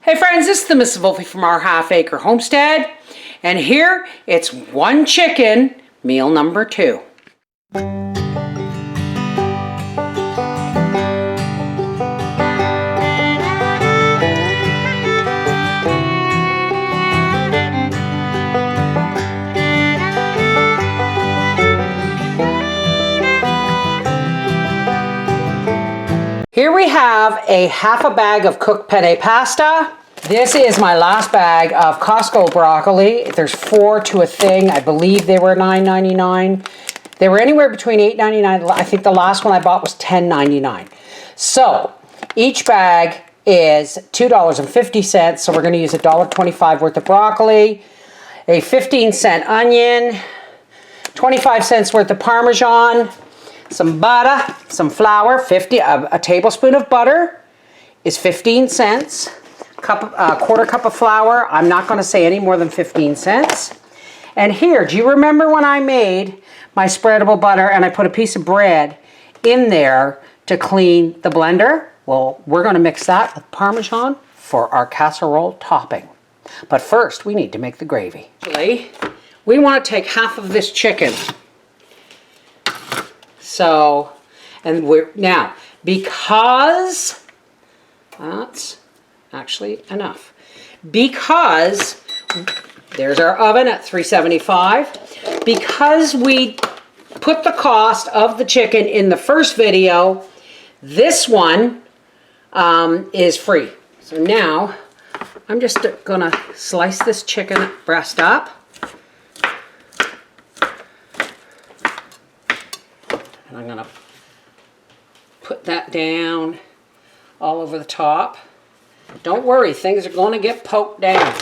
Hey friends, this is the Mrs. Wolfie from our Half Acre Homestead, and here it's one chicken, meal number 2. Here we have a half a bag of cooked penne pasta. This is my last bag of Costco broccoli. There's 4 to a thing. I believe they were $9.99. They were anywhere between $8.99. I think the last one I bought was $10.99. So each bag is $2.50. So we're going to use $1.25 worth of broccoli, a 15-cent onion, 25 cents worth of Parmesan, some butter, some flour, a tablespoon of butter is 15 cents. Quarter cup of flour, I'm not going to say any more than 15 cents. And here, do you remember when I made my spreadable butter and I put a piece of bread in there to clean the blender? Well, we're going to mix that with Parmesan for our casserole topping. But first, we need to make the gravy. Actually, we want to take half of this chicken. So, and now, because that's actually enough. Because there's our oven at 375. Because we put the cost of the chicken in the first video, this one is free. So now, I'm just gonna slice this chicken breast up. And I'm gonna put that down all over the top. Don't worry, things are going to get poked down.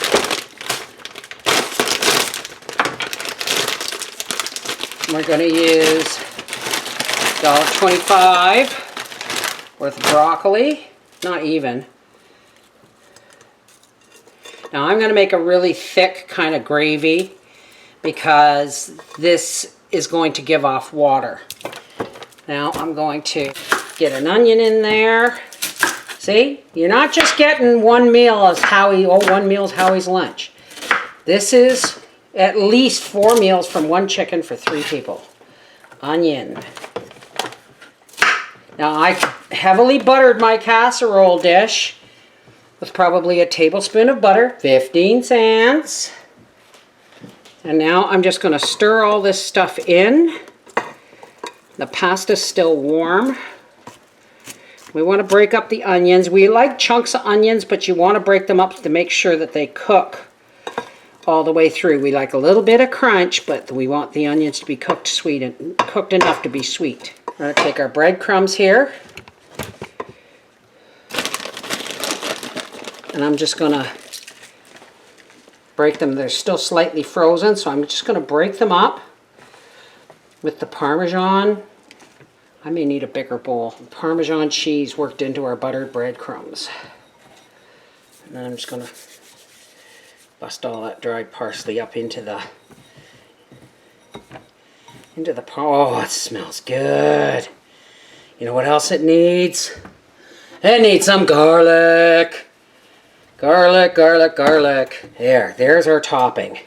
We're going to use $1.25 worth of broccoli, not even. Now I'm going to make a really thick kind of gravy because this is going to give off water. Now I'm going to get an onion in there. See, you're not just getting one meal as one meal's Howie's lunch. This is at least 4 meals from one chicken for 3 people. Onion. Now I heavily buttered my casserole dish with probably a tablespoon of butter, 15 cents. And now I'm just going to stir all this stuff in. The pasta's still warm. We want to break up the onions. We like chunks of onions, but you want to break them up to make sure that they cook all the way through. We like a little bit of crunch, but we want the onions to be cooked enough to be sweet. We're going to take our breadcrumbs here. And I'm just going to break them. They're still slightly frozen, so I'm just going to break them up with the Parmesan. I may need a bigger bowl. Parmesan cheese worked into our buttered breadcrumbs. And then I'm just going to bust all that dried parsley up into the oh, it smells good. You know what else it needs? It needs some garlic. Garlic, garlic, garlic. There's our topping.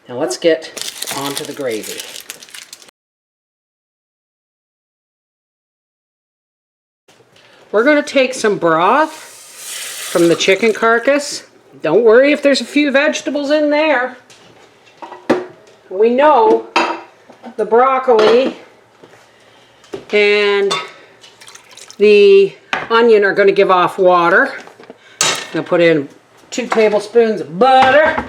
Now let's get onto the gravy. We're going to take some broth from the chicken carcass. Don't worry if there's a few vegetables in there. We know the broccoli and the onion are going to give off water. I'm going to put in 2 tablespoons of butter.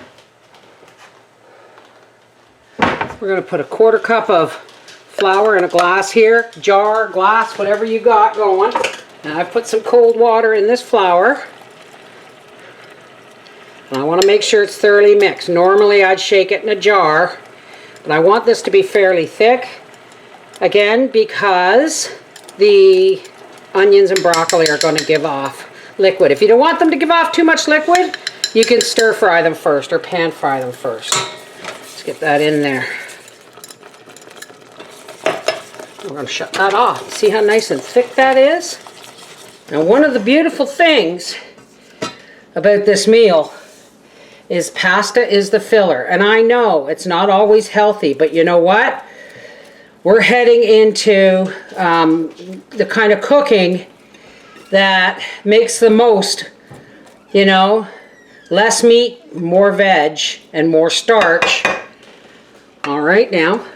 We're going to put a quarter cup of flour in a glass here, jar, glass, whatever you got going. Now I've put some cold water in this flour. And I want to make sure it's thoroughly mixed. Normally I'd shake it in a jar, but I want this to be fairly thick. Again, because the onions and broccoli are going to give off liquid. If you don't want them to give off too much liquid, you can stir fry them first or pan fry them first. Let's get that in there. We're going to shut that off. See how nice and thick that is? Now one of the beautiful things about this meal is pasta is the filler. And I know it's not always healthy, but you know what? We're heading into the kind of cooking that makes the most, you know, less meat, more veg, and more starch. All right, now,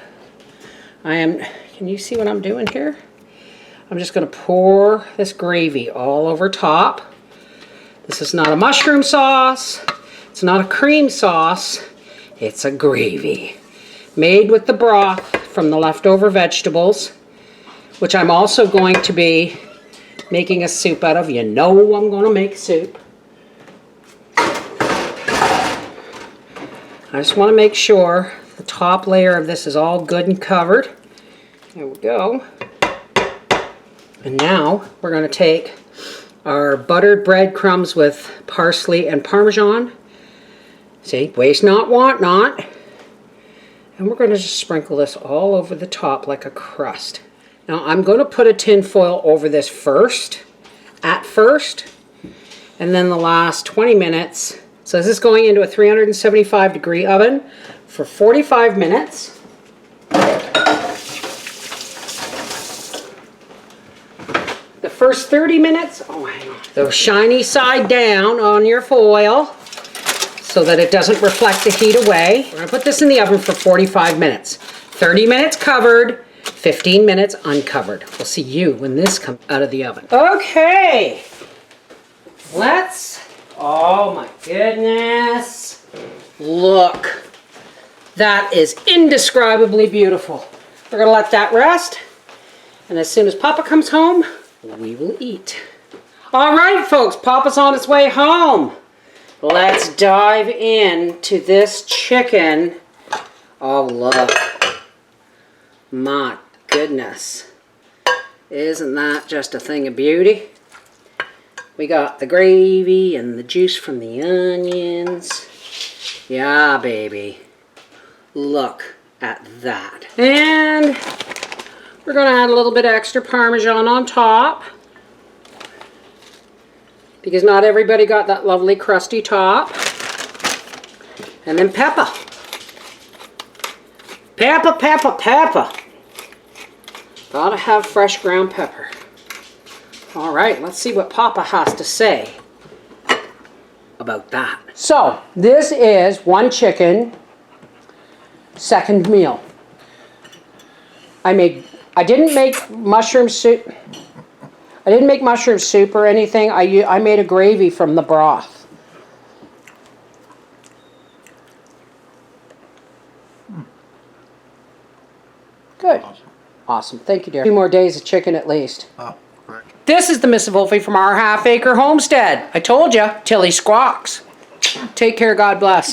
can you see what I'm doing here? I'm just gonna pour this gravy all over top. This is not a mushroom sauce. It's not a cream sauce. It's a gravy made with the broth from the leftover vegetables, which I'm also going to be making a soup out of. You know I'm gonna make soup. I just wanna make sure the top layer of this is all good and covered. There we go. And now we're going to take our buttered breadcrumbs with parsley and Parmesan. See, waste not, want not. And we're going to just sprinkle this all over the top like a crust. Now I'm going to put a tin foil over this at first, and then the last 20 minutes. So this is going into a 375-degree oven for 45 minutes. The first 30 minutes, oh hang on, the shiny side down on your foil so that it doesn't reflect the heat away. We're gonna put this in the oven for 45 minutes. 30 minutes covered, 15 minutes uncovered. We'll see you when this comes out of the oven. Okay, oh my goodness. Look, that is indescribably beautiful. We're gonna let that rest, and as soon as Papa comes home, we will eat. All right, folks, Papa's on his way home. Let's dive into this chicken. Oh, look. My goodness. Isn't that just a thing of beauty? We got the gravy and the juice from the onions. Yeah, baby. Look at that. And we're going to add a little bit extra Parmesan on top, because not everybody got that lovely crusty top. And then pepper. Pepper, pepper, pepper. Gotta have fresh ground pepper. All right, let's see what Papa has to say about that. So, this is one chicken, second meal. I didn't make mushroom soup. I didn't make mushroom soup or anything. I made a gravy from the broth. Good. Awesome. Thank you, dear. 2 more days of chicken at least. Oh, correct. This is the Miss Wolfie from our half-acre homestead. I told you, Tilly squawks. Take care. God bless.